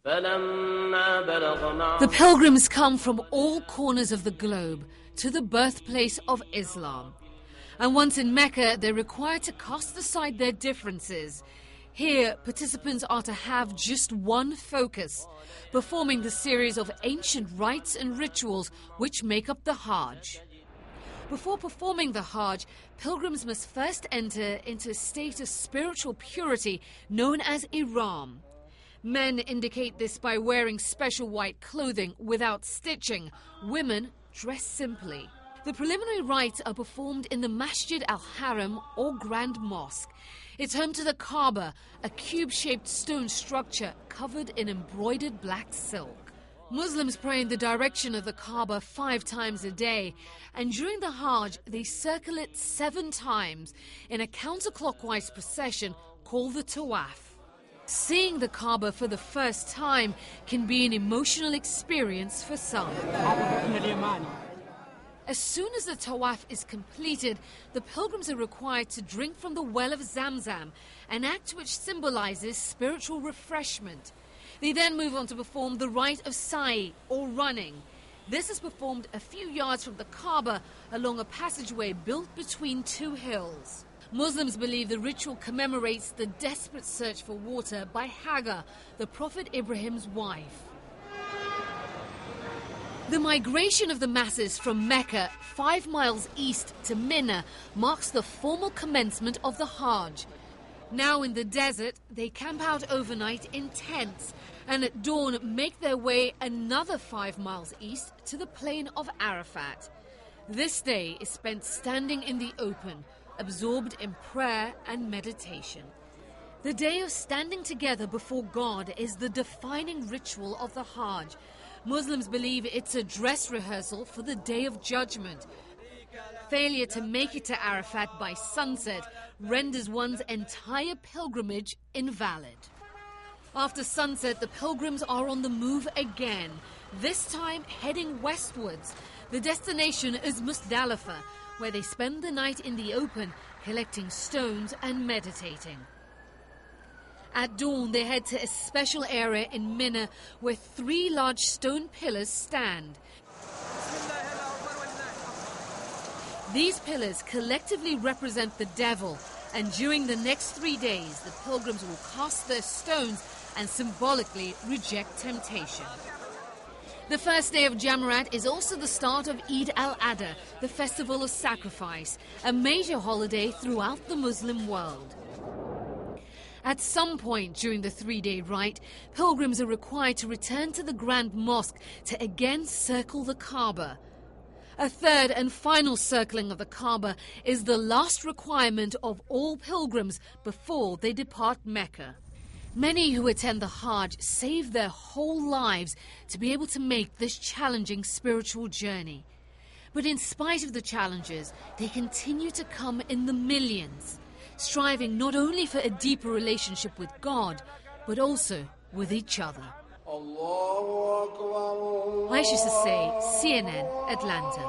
The pilgrims come from all corners of the globe to the birthplace of Islam. And once in Mecca, they're required to cast aside their differences. Here, participants are to have just one focus, performing the series of ancient rites and rituals which make up the Hajj. Before performing the Hajj, pilgrims must first enter into a state of spiritual purity known as ihram. Men indicate this by wearing special white clothing without stitching. Women dress simply. The preliminary rites are performed in the Masjid al-Haram or Grand Mosque. It's home to the Kaaba, a cube-shaped stone structure covered in embroidered black silk. Muslims pray in the direction of the Kaaba 5 times a day, and during the Hajj they circle it 7 times in a counterclockwise procession called the twelth. Seeing the Kaaba for the first time can be an emotional experience for some. As soon as the tawaf is completed, the pilgrims are required to drink from the well of Zam Zam, an act which symbolizes spiritual refreshment. They then move on to perform the rite of sa'i, or running. This is performed a few yards from the Kaaba along a passageway built between 2 hills. Muslims believe the ritual commemorates the desperate search for water by Hagar, the Prophet Ibrahim's wife. The migration of the masses from Mecca, 5 miles east to Mina, marks the formal commencement of the Hajj. Now in the desert, they camp out overnight in tents and at dawn make their way another 5 miles east to the plain of Arafat. This day is spent standing in the open, absorbed in prayer and meditation. The day of standing together before God is the defining ritual of the Hajj. Muslims believe it's a dress rehearsal for the Day of Judgment. Failure to make it to Arafat by sunset renders one's entire pilgrimage invalid. After sunset, the pilgrims are on the move again, this time heading westwards. The destination is Muzdalifah, where they spend the night in the open, collecting stones and meditating. At dawn, they head to a special area in Mina where 3 large stone pillars stand. These pillars collectively represent the devil, and during the next 3 days, the pilgrims will cast their stones and symbolically reject temptation. The first day of Jamarat is also the start of Eid al-Adha, the festival of sacrifice, a major holiday throughout the Muslim world. At some point during the 3-day rite, pilgrims are required to return to the Grand Mosque to again circle the Kaaba. A third and final circling of the Kaaba is the last requirement of all pilgrims before they depart Mecca. Many who attend the Hajj save their whole lives to be able to make this challenging spiritual journey. But in spite of the challenges, they continue to come in the millions, striving not only for a deeper relationship with God, but also with each other. Aisha Sasay, CNN, Atlanta.